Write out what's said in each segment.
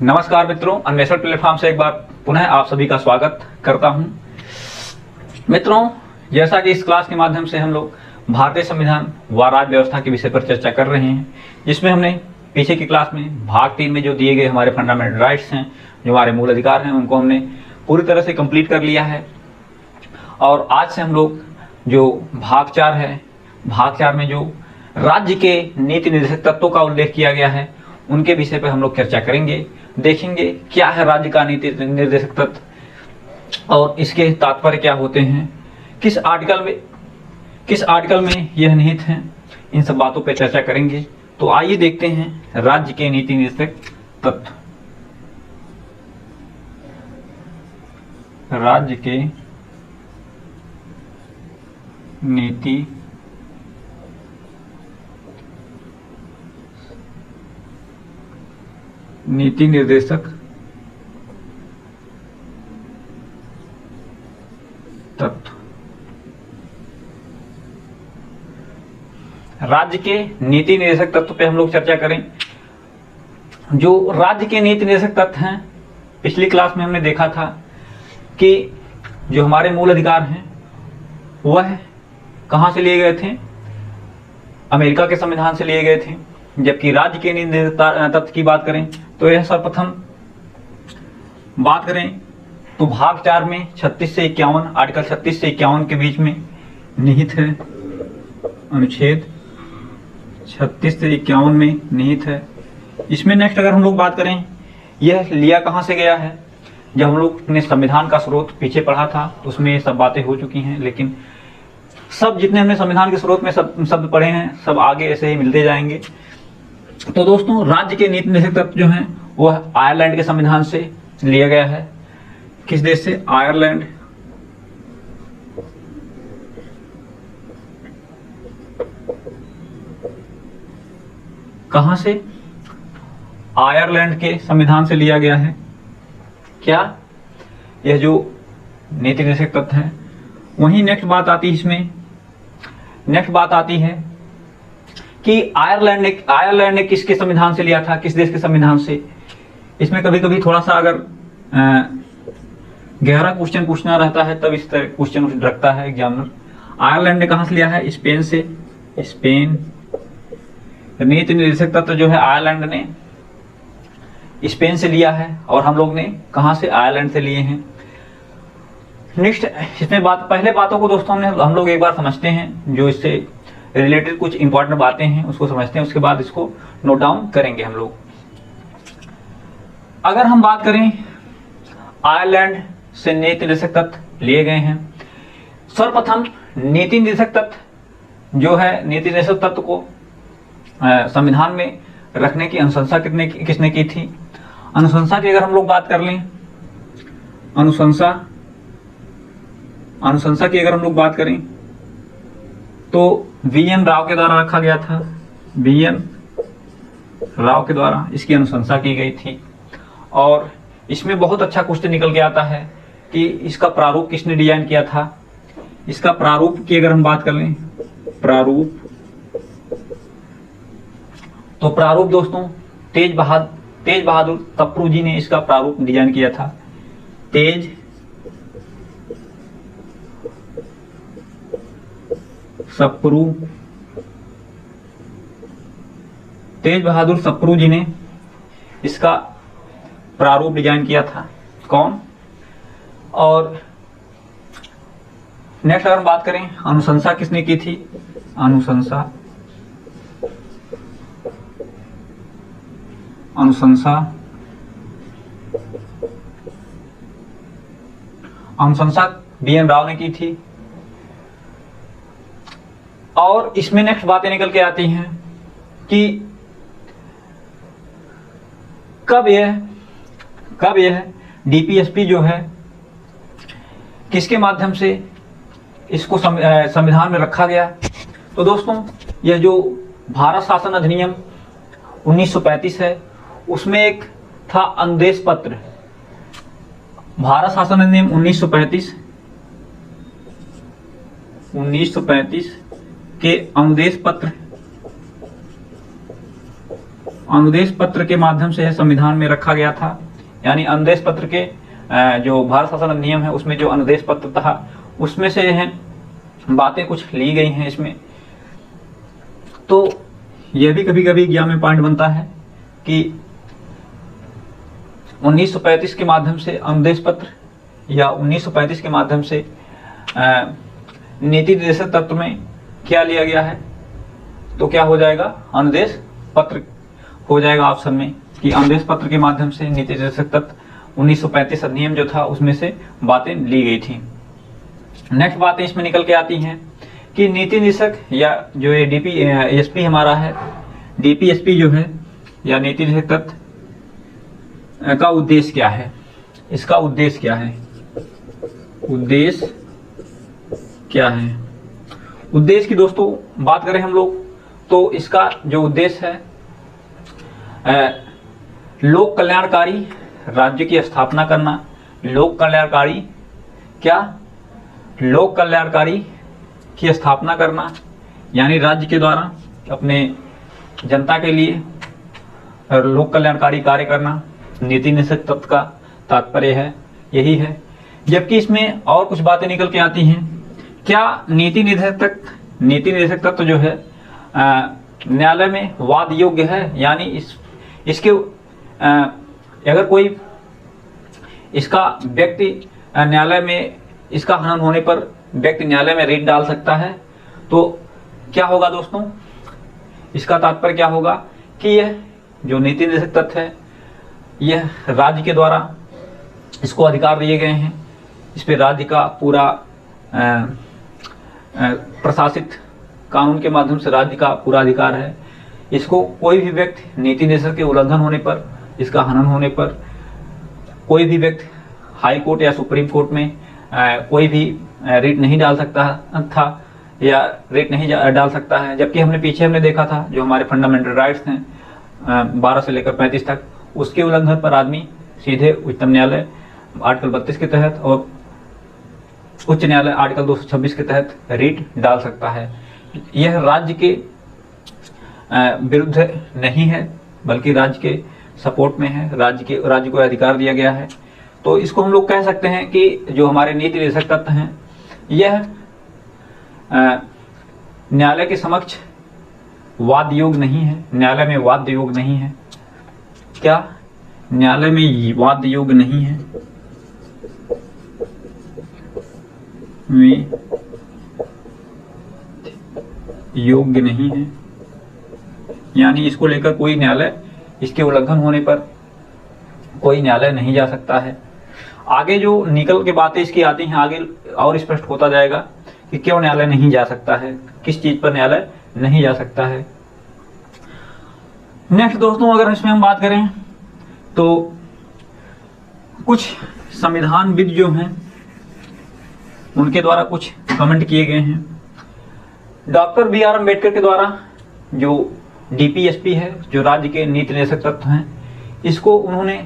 नमस्कार मित्रों, अन्वेषण प्लेटफॉर्म से एक बार पुनः आप सभी का स्वागत करता हूं। मित्रों, जैसा कि इस क्लास के माध्यम से हम लोग भारतीय संविधान व राज्य व्यवस्था के विषय पर चर्चा कर रहे हैं, जिसमें हमने पीछे की क्लास में भाग 3 में जो दिए गए हमारे फंडामेंटल राइट्स हैं, जो हमारे मूल अधिकार हैं, उनको हमने पूरी तरह से कंप्लीट कर लिया है। और आज से हम लोग जो भाग 4 है, भाग 4 में जो राज्य के नीति निर्देशक तत्वों का उल्लेख किया गया है, उनके विषय पर हम लोग चर्चा करेंगे। देखेंगे क्या है राज्य का नीति निर्देशक तत्व और इसके तात्पर्य क्या होते हैं, किस आर्टिकल में यह निहित है, इन सब बातों पर चर्चा करेंगे। तो आइए देखते हैं राज्य के नीति निर्देशक तत्व। राज्य के नीति निर्देशक तत्व। राज्य के नीति निर्देशक तत्व पे हम लोग चर्चा करें। जो राज्य के नीति निर्देशक तत्व हैं, पिछली क्लास में हमने देखा था कि जो हमारे मूल अधिकार हैं वह कहां से लिए गए थे, अमेरिका के संविधान से लिए गए थे। जबकि राज्य के नीति निर्देशक तत्व की बात करें तो यह सर्वप्रथम बात करें तो भाग 4 में 36 से 51, आर्टिकल 36 से 51 के बीच में निहित है। अनुच्छेद 36 से 51 में निहित है। इसमें नेक्स्ट अगर हम लोग बात करें, यह लिया कहां से गया है। जब हम लोग ने संविधान का स्रोत पीछे पढ़ा था उसमें ये सब बातें हो चुकी हैं, लेकिन सब जितने हमने संविधान के स्रोत में सब शब्द पढ़े हैं, सब आगे ऐसे ही मिलते जाएंगे। तो दोस्तों, राज्य के नीति निर्देशक तत्व जो हैं वह आयरलैंड के संविधान से लिया गया है। किस देश से? आयरलैंड। कहां से? आयरलैंड के संविधान से लिया गया है। क्या यह जो नीति निर्देशक तत्व है। वहीं नेक्स्ट बात आती है, इसमें नेक्स्ट बात आती है कि आयरलैंड ने किसके संविधान से लिया था, किस देश के संविधान से। इसमें कभी कभी थोड़ा सा अगर गहरा क्वेश्चन पूछना रहता है तब इस तरह क्वेश्चन रखता है एग्जामिनर। आयरलैंड ने कहां से लिया है? स्पेन से। स्पेन। नीति निर्देशक तत्व जो है आयरलैंड ने स्पेन से लिया है और हम लोग ने कहां से? आयरलैंड से लिए हैं। नेक्स्ट इसमें पहले बातों को दोस्तों हम लोग एक बार समझते हैं, जो इससे रिलेटेड कुछ इंपॉर्टेंट बातें हैं उसको समझते हैं, उसके बाद इसको नोट डाउन करेंगे हम लोग। अगर हम बात करें आयरलैंड से नीति निर्देशक तत्व लिए गए हैं। सर्वप्रथम नीति निर्देशक तत्व जो है, नीति निर्देशक तत्व को संविधान में रखने की अनुशंसा किसने की थी? अनुशंसा की अगर हम लोग बात कर लें, अनुशंसा की अगर हम लोग बात करें तो वी.एन. राव के द्वारा रखा गया था। वी.एन. राव के द्वारा इसकी अनुशंसा की गई थी। और इसमें बहुत अच्छा क्वेश्चन निकल के आता है कि इसका प्रारूप किसने डिजाइन किया था। इसका प्रारूप की अगर हम बात कर लें, प्रारूप, तो प्रारूप दोस्तों तेज बहादुर सप्रू जी ने इसका प्रारूप डिजाइन किया था। तेज बहादुर सप्रू जी ने इसका प्रारूप डिजाइन किया था। कौन? और नेक्स्ट अगर बात करें, अनुशंसा किसने की थी? अनुशंसा वी.एन. राव ने की थी। और इसमें नेक्स्ट बातें निकल के आती हैं कि कब यह डीपीएसपी जो है किसके माध्यम से इसको संविधान में रखा गया। तो दोस्तों, यह जो भारत शासन अधिनियम 1935 है, उसमें एक था अनुदेश पत्र। भारत शासन अधिनियम 1935 के अनुदेश पत्र अनुदेश पत्र के माध्यम से संविधान में रखा गया था। यानी अनुदेश पत्र के जो भारत शासन अधिनियम है उसमें जो अनुदेश पत्र था उसमें से है बातें कुछ ली गई हैं इसमें। तो यह भी कभी कभी एग्जाम में पॉइंट बनता है कि 1935 के माध्यम से अनुदेश पत्र या 1935 के माध्यम से नीति निर्देशक तत्व में क्या लिया गया है, तो क्या हो जाएगा, अनुदेश पत्र हो जाएगा ऑप्शन में, कि अनुदेश पत्र के माध्यम से नीति निर्देशक तत्व 1935 अधिनियम जो था उसमें से बातें ली गई थी। नेक्स्ट बातें इसमें निकल के आती हैं कि नीति निर्देशक या जो ये डीपीएसपी हमारा है, डीपीएसपी जो है या नीति निर्देशक तत्व का उद्देश्य क्या है, इसका उद्देश्य क्या है, उद्देश्य क्या है। उद्देश्य की दोस्तों बात करें हम लोग तो इसका जो उद्देश्य है लोक कल्याणकारी राज्य की स्थापना करना। लोक कल्याणकारी क्या, लोक कल्याणकारी की स्थापना करना, यानी राज्य के द्वारा अपने जनता के लिए लोक कल्याणकारी कार्य करना नीति निर्देशक तत्व का तात्पर्य है, यही है। जबकि इसमें और कुछ बातें निकल के आती हैं। क्या नीति निर्देशक तत्व जो है न्यायालय में वाद योग्य है, यानी इसके अगर कोई इसका व्यक्ति न्यायालय में इसका हनन होने पर व्यक्ति न्यायालय में रिट डाल सकता है, तो क्या होगा दोस्तों, इसका तात्पर्य क्या होगा कि यह जो नीति निर्देशक तत्व है यह राज्य के द्वारा इसको अधिकार दिए गए हैं, इस पर राज्य का पूरा प्रशासित कानून के माध्यम से राज्य का पूरा अधिकार है। इसको कोई भी व्यक्ति नीति निर्देशक के उल्लंघन होने पर, इसका हनन होने पर कोई भी व्यक्ति हाई कोर्ट या सुप्रीम कोर्ट में कोई भी रिट नहीं डाल सकता था या रिट नहीं डाल सकता है। जबकि हमने पीछे देखा था जो हमारे फंडामेंटल राइट्स हैं 12 से लेकर 35 तक, उसके उल्लंघन पर आदमी सीधे उच्चतम न्यायालय आर्टिकल 32 के तहत और उच्च न्यायालय आर्टिकल 226 के तहत रिट डाल सकता है। यह राज्य के विरुद्ध नहीं है बल्कि राज्य के सपोर्ट में है, राज्य को अधिकार दिया गया है। तो इसको हम लोग कह सकते हैं कि जो हमारे नीति निर्देशक तत्व हैं यह न्यायालय के समक्ष वाद योग नहीं है, न्यायालय में वाद योग नहीं है। क्या न्यायालय में वाद योग नहीं है, में योग्य नहीं है, यानी इसको लेकर कोई न्यायालय, इसके उल्लंघन होने पर कोई न्यायालय नहीं जा सकता है। आगे जो निकल के बातें इसकी आती हैं आगे और स्पष्ट होता जाएगा कि क्यों न्यायालय नहीं जा सकता है, किस चीज पर न्यायालय नहीं जा सकता है। नेक्स्ट दोस्तों अगर इसमें हम बात करें तो कुछ संविधानविद जो हैं उनके द्वारा कुछ कमेंट किए गए हैं। Doctor B R. अम्बेडकर के द्वारा जो डीपीएसपी है, जो राज्य के नीति निर्देशक तत्व हैं, इसको उन्होंने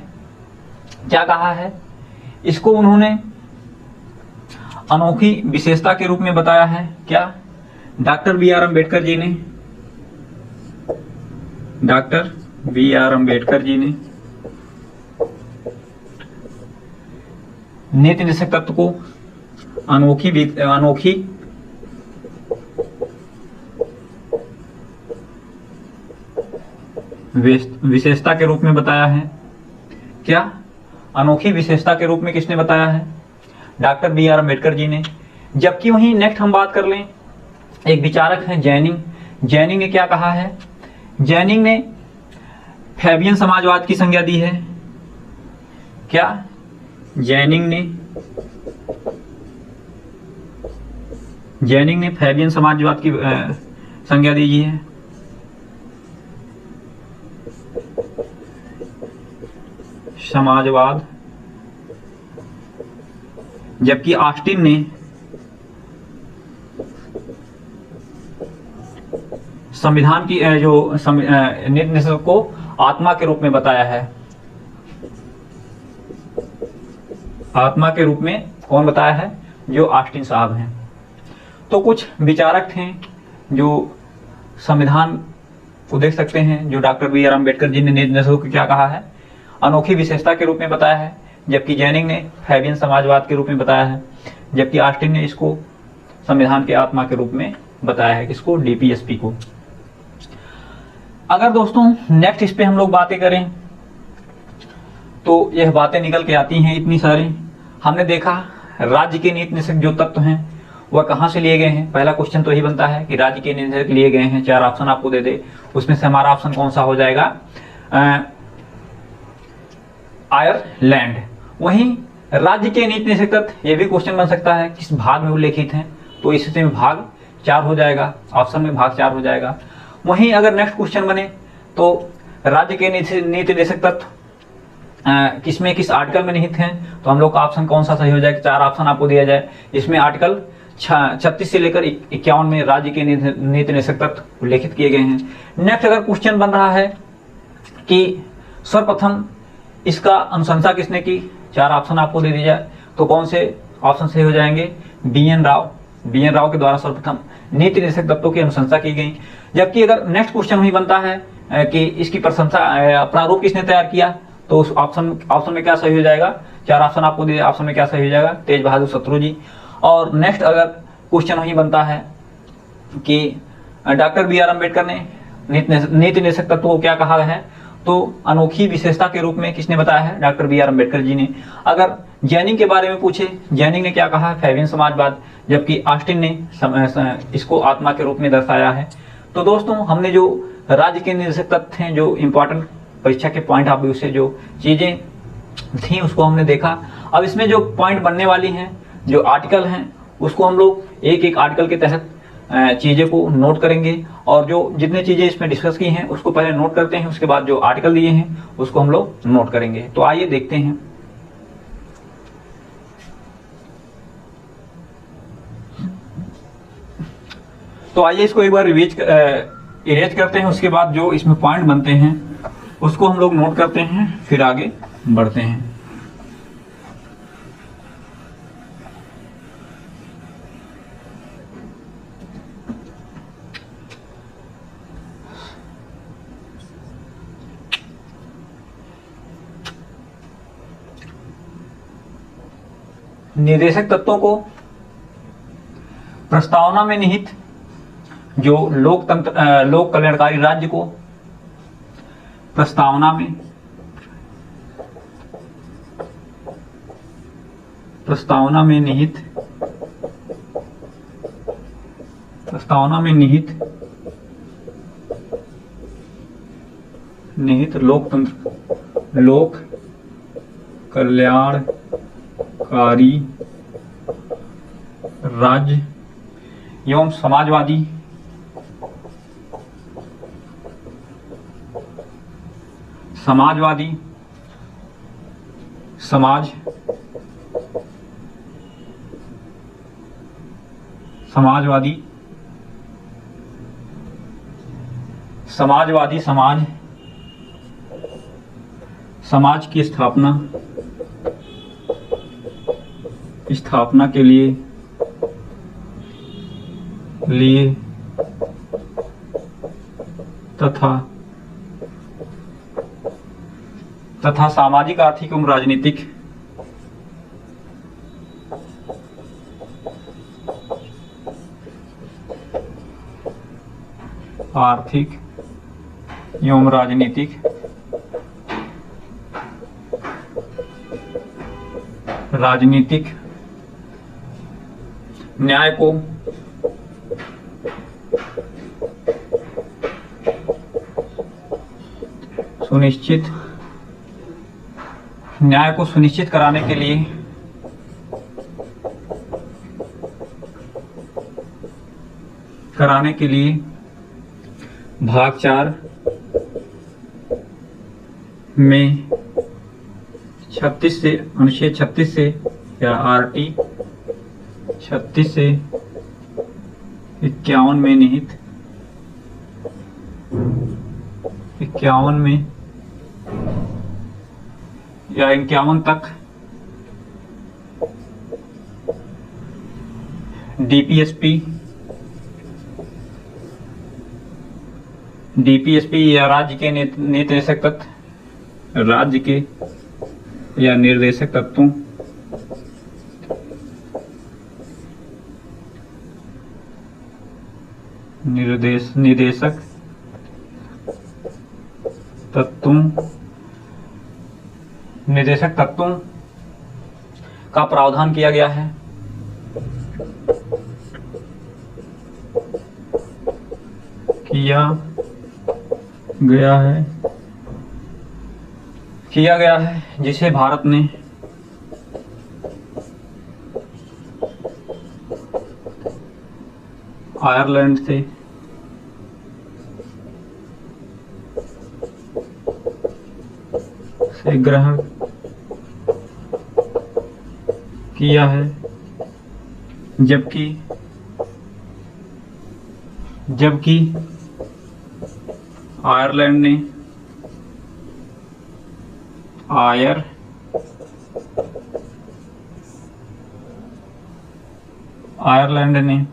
क्या कहा है, इसको उन्होंने अनोखी विशेषता के रूप में बताया है। क्या डॉक्टर बी.आर. अम्बेडकर जी ने, डॉक्टर बी.आर. अम्बेडकर जी ने नीति निर्देशक तत्व को अनोखी विशेषता के रूप में बताया है। क्या अनोखी विशेषता के रूप में किसने बताया है, डॉक्टर बी.आर. अम्बेडकर जी ने। जबकि वहीं नेक्स्ट हम बात कर लें, एक विचारक हैं जैनिंग। जैनिंग ने क्या कहा है, जैनिंग ने फैबियन समाजवाद की संज्ञा दी है। क्या जैनिंग ने फैबियन समाजवाद की संज्ञा दी है। समाजवाद। जबकि ऑस्टिन ने संविधान की जो नीति निर्देशक को आत्मा के रूप में बताया है। आत्मा के रूप में कौन बताया है, जो ऑस्टिन साहब हैं। तो कुछ विचारक थे जो संविधान को देख सकते हैं, जो doctor B are Ambedkar ji ने नीति निर्देशकों को क्या कहा है, अनोखी विशेषता के रूप में बताया है, जबकि जैनिंग ने फैबियन समाजवाद के रूप में बताया है, जबकि ऑस्टिन ने इसको संविधान की आत्मा के रूप में बताया है, किसको, डीपीएसपी को। अगर दोस्तों नेक्स्ट इस पे हम लोग बातें करें तो यह बातें निकल के आती हैं इतनी सारी। हमने देखा राज्य के नीति निर्देशक जो तत्व हैं वह कहाँ से लिए गए हैं। पहला क्वेश्चन तो यही बनता है कि राज्य के नीति निर्देशक लिए गए हैं, 4 ऑप्शन आपको दे दे, उसमें से हमारा ऑप्शन कौन सा हो जाएगा, आयरलैंड। वहीं राज्य के नीति निर्देशक तत्व, यह भी क्वेश्चन बन सकता है किस भाग में उल्लेखित हैं, तो इससे में भाग 4 हो जाएगा, ऑप्शन में भाग 4 हो जाएगा। वहीं अगर नेक्स्ट क्वेश्चन बने तो राज्य के नीति निर्देशक तत्व किसमें, किस आर्टिकल में निहित हैं, तो हम लोग का ऑप्शन कौन सा सही हो जाएगा। 4 ऑप्शन आपको दिया जाए, इसमें आर्टिकल 36 से लेकर 51 में राज्य के नीति निर्देशक तत्व उल्लेखित किए गए हैं। नेक्स्ट अगर क्वेश्चन बन रहा है कि सर्वप्रथम इसका अनुशंसा किसने की, 4 ऑप्शन आपको दे दिया जाए, तो कौन से ऑप्शन सही हो जाएंगे, बी एन राव के द्वारा सर्वप्रथम नीति निर्देशक तत्वों की अनुशंसा की गई। जबकि अगर नेक्स्ट क्वेश्चन ही बनता है कि इसकी प्रशंसा प्रारूप किसने तैयार किया, तो उस ऑप्शन में क्या सही हो जाएगा, 4 ऑप्शन आपको दिए, ऑप्शन में क्या सही हो जाएगा, तेज बहादुर शत्रु जी। और नेक्स्ट अगर क्वेश्चन ही बनता है कि डॉक्टर बी आर अम्बेडकर ने नीति निर्देशक तत्व को क्या कहा है, तो अनोखी विशेषता के रूप में किसने बताया है, doctor B are Ambedkar ji ने। अगर जैनिंग के बारे में पूछे, जैनिंग ने क्या कहा, फैबियन समाजवाद, जबकि ऑस्टिन ने इसको आत्मा के रूप में दर्शाया है। तो दोस्तों हमने जो राज्य के निर्देशक तत्व हैं, जो इंपॉर्टेंट परीक्षा के पॉइंट ऑफ व्यू से जो चीजें थी उसको हमने देखा। अब इसमें जो पॉइंट बनने वाली हैं, जो आर्टिकल हैं, उसको हम लोग एक एक आर्टिकल के तहत चीजें को नोट करेंगे, और जो जितने चीजें इसमें डिस्कस की हैं उसको पहले नोट करते हैं, उसके बाद जो आर्टिकल दिए हैं उसको हम लोग नोट करेंगे। तो आइए देखते हैं। तो आइए इसको एक बार इरेज करते हैं, उसके बाद जो इसमें पॉइंट बनते हैं उसको हम लोग नोट करते हैं, फिर आगे बढ़ते हैं। निर्देशक तत्वों को प्रस्तावना में निहित जो लोक कल्याणकारी राज्य को प्रस्तावना में निहित लोक कल्याणकारी राज्य एवं समाजवादी समाज की स्थापना के लिए तथा सामाजिक, आर्थिक एवं राजनीतिक न्याय को सुनिश्चित कराने के लिए भाग 4 में 36 से अनुच्छेद 36 से या आरटी 36 से 51 में निहित 51 में या 51 तक डीपीएसपी या राज्य के नीति निर्देशक तत्व, राज्य के या निर्देशक तत्वों निर्देशक तत्वों का प्रावधान किया गया है। किया गया है जिसे भारत ने आयरलैंड से ग्रहण किया है, जबकि आयरलैंड ने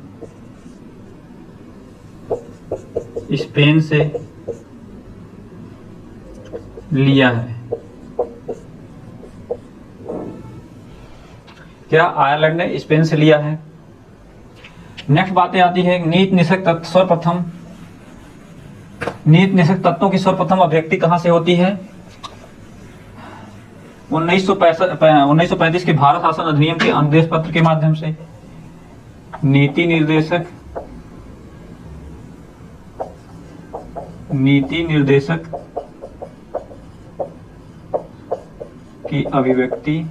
स्पेन से लिया है। क्या आयरलैंड ने स्पेन से लिया है? नेक्स्ट बातें आती है नीति निषेधक तत्व। सर्वप्रथम नीति निषेधक तत्वों की सर्वप्रथम अभिव्यक्ति कहां से होती है? 1935 के भारत शासन अधिनियम के अनुदेश पत्र के माध्यम से। नीति निर्देशक की अभिव्यक्ति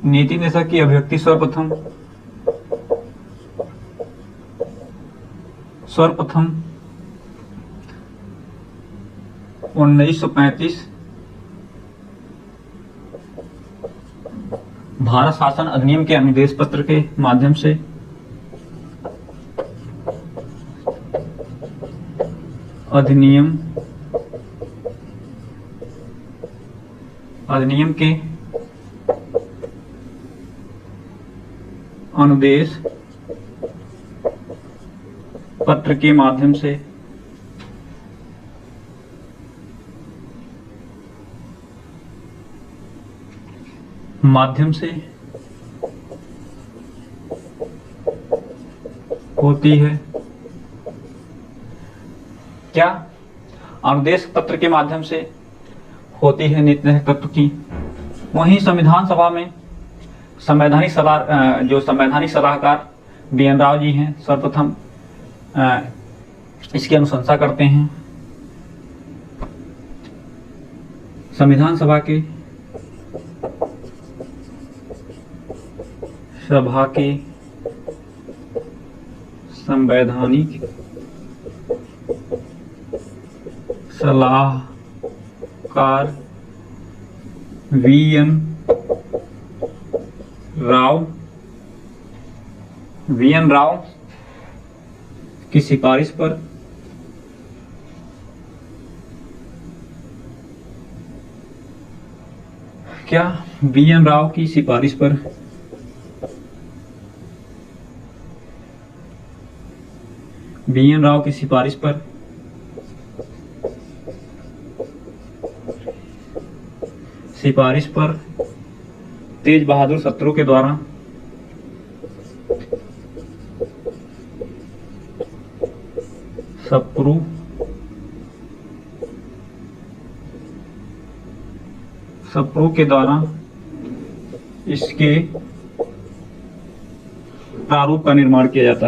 नीति निर्देशक की अभिव्यक्ति सर्वप्रथम 1935 भारत शासन अधिनियम के अनुदेश पत्र के माध्यम से अधिनियम के अनुदेश पत्र के माध्यम से होती है। क्या अनुदेश पत्र के माध्यम से होती है नीति निर्देशक तत्व की? वहीं संविधान सभा में संवैधानिक सलाहकार BN राव जी हैं, सर्वप्रथम इसकी अनुशंसा करते हैं। संविधान सभा के संवैधानिक सलाहकार VN राव की सिफारिश पर BN राव की सिफारिश पर तेज बहादुर सत्रू के द्वारा इसके प्रारूप का निर्माण किया जाता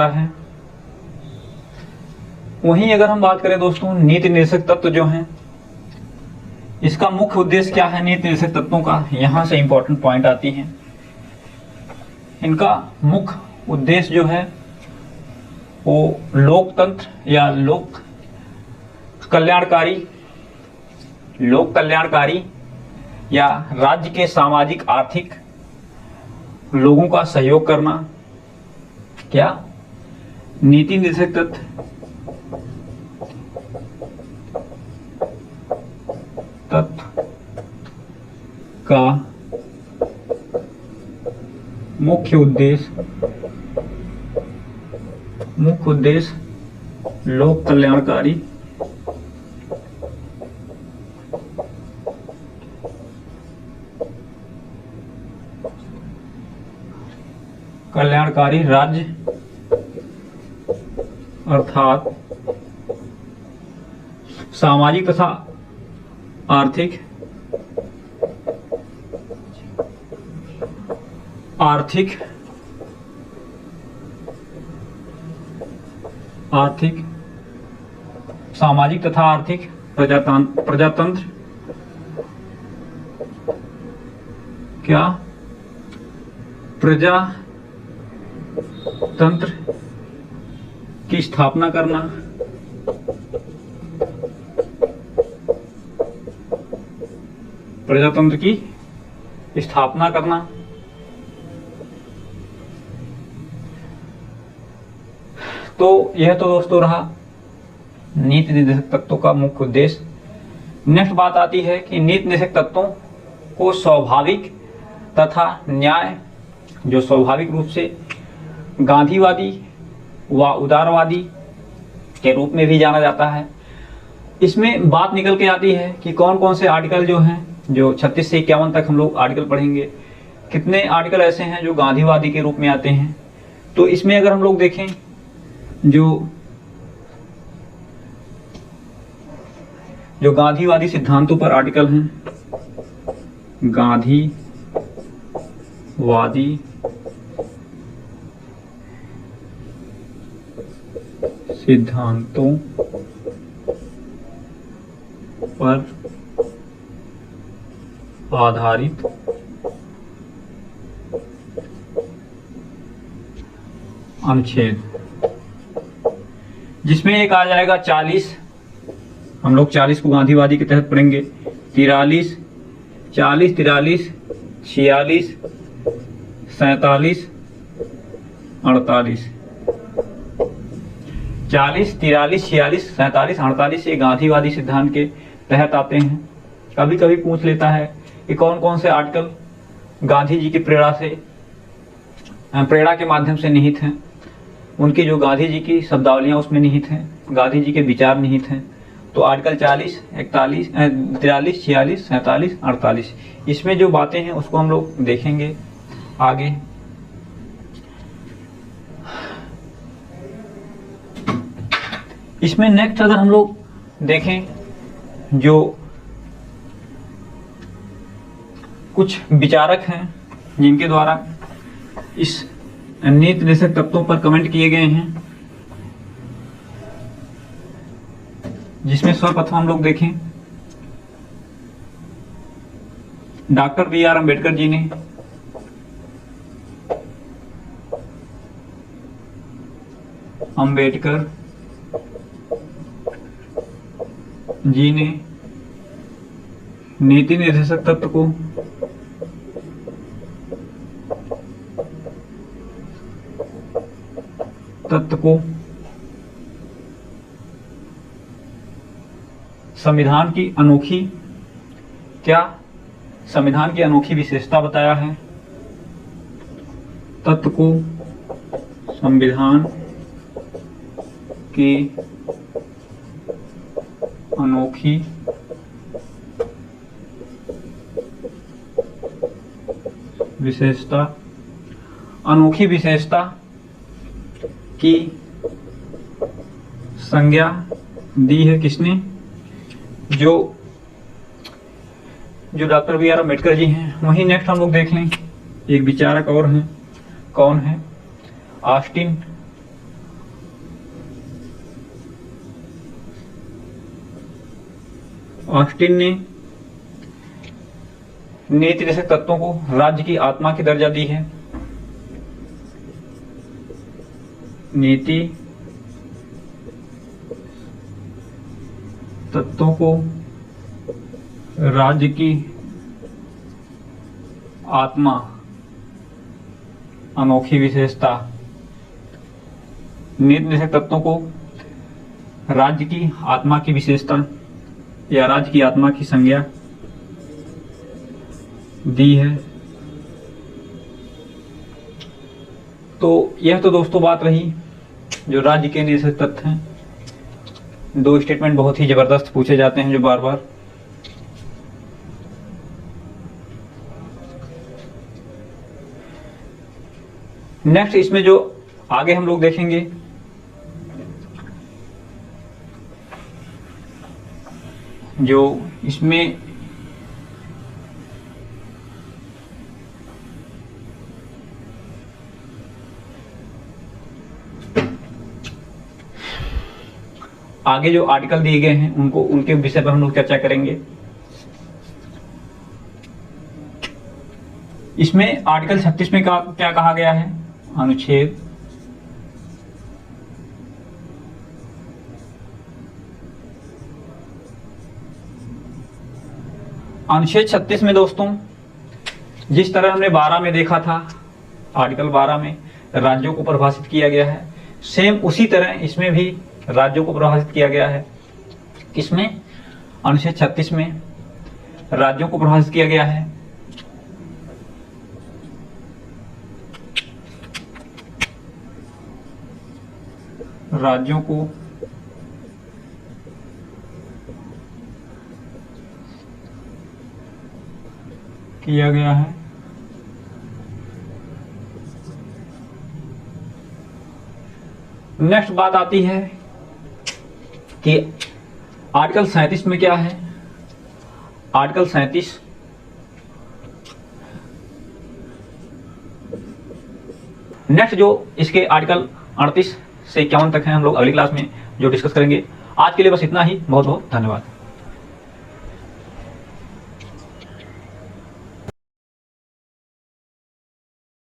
है। वहीं अगर हम बात करें दोस्तों नीति निर्देशक तत्व जो हैं, इसका मुख्य उद्देश्य क्या है? नीति निर्देशक तत्वों का यहां से इंपॉर्टेंट पॉइंट आती हैं। इनका मुख्य उद्देश्य जो है वो लोकतंत्र या लोक कल्याणकारी या राज्य के सामाजिक आर्थिक लोगों का सहयोग करना। क्या? नीति निर्देशक तत्व का मुख्य उद्देश्य लोक कल्याणकारी राज्य अर्थात सामाजिक तथा आर्थिक सामाजिक तथा आर्थिक प्रजातंत्र क्या? प्रजातंत्र की स्थापना करना। प्रजातंत्र की स्थापना करना। तो यह तो दोस्तों रहा नीति निर्देशक तत्वों का मुख्य उद्देश्य। नेक्स्ट बात आती है कि नीति निर्देशक तत्वों को स्वाभाविक तथा न्याय, जो स्वाभाविक रूप से गांधीवादी व उदारवादी के रूप में भी जाना जाता है। इसमें बात निकल के आती है कि कौन कौन से आर्टिकल जो हैं, जो 36 से 51 तक हम लोग आर्टिकल पढ़ेंगे, कितने आर्टिकल ऐसे हैं जो गांधीवादी के रूप में आते हैं। तो इसमें अगर हम लोग देखें, जो गांधीवादी सिद्धांतों पर आर्टिकल हैं, गांधीवादी सिद्धांतों पर आधारित अनुच्छेद, जिसमें एक आ जाएगा 40, हम लोग 40 को गांधीवादी के तहत पढ़ेंगे। 43, 40, 43, 46, 47, 48। 40, 43, 46, 47, 48 ये गांधीवादी सिद्धांत के तहत आते हैं। कभी कभी पूछ लेता है कि कौन कौन से आर्टिकल गांधी जी की प्रेरणा के माध्यम से निहित हैं, उनकी जो गांधी जी की शब्दावलियां उसमें निहित हैं, गांधी जी के विचार निहित हैं। तो आर्टिकल 40, 41, 43, 46, 47, 48 इसमें जो बातें हैं उसको हम लोग देखेंगे आगे। इसमें नेक्स्ट अगर हम लोग देखें, जो कुछ विचारक हैं जिनके द्वारा इस नीति निर्देशक तत्वों पर कमेंट किए गए हैं, जिसमें सर्वप्रथम हम लोग देखें डॉक्टर B.R. अम्बेडकर जी ने नीति निर्देशक तत्व को संविधान की अनोखी विशेषता बताया है। तत्व को संविधान की अनोखी विशेषता की संज्ञा दी है किसने? जो डॉक्टर B.R. अम्बेडकर जी हैं। वहीं नेक्स्ट हम लोग देख लें, एक विचारक और हैं, कौन है? ऑस्टिन ने नीति निर्देशक तत्वों को राज्य की आत्मा की दर्जा दी है। नीति तत्वों को राज्य की आत्मा अनोखी विशेषता। नीति निषेधक तत्वों को राज्य की आत्मा की विशेषता या राज्य की आत्मा की संज्ञा दी है। तो यह तो दोस्तों बात रही जो राज्य के निषेधक तत्व हैं। दो स्टेटमेंट बहुत ही जबरदस्त पूछे जाते हैं जो बार बार। नेक्स्ट इसमें जो आगे हम लोग देखेंगे जो इसमें आगे जो आर्टिकल दिए गए हैं उनके विषय पर हम लोग चर्चा करेंगे। इसमें आर्टिकल 36 में क्या कहा गया है? अनुच्छेद अनुच्छेद 36 में दोस्तों जिस तरह हमने 12 में देखा था, आर्टिकल 12 में राज्यों को परिभाषित किया गया है, सेम उसी तरह इसमें भी राज्यों को परिभाषित किया गया है। किसमें? अनुच्छेद 36 में राज्यों को परिभाषित किया गया है। राज्यों को किया गया है। नेक्स्ट बात आती है कि आर्टिकल 37 में क्या है? आर्टिकल 37 नेक्स्ट जो इसके आर्टिकल 38 से 51 तक है, हम लोग अगली क्लास में जो डिस्कस करेंगे। आज के लिए बस इतना ही। बहुत बहुत धन्यवाद।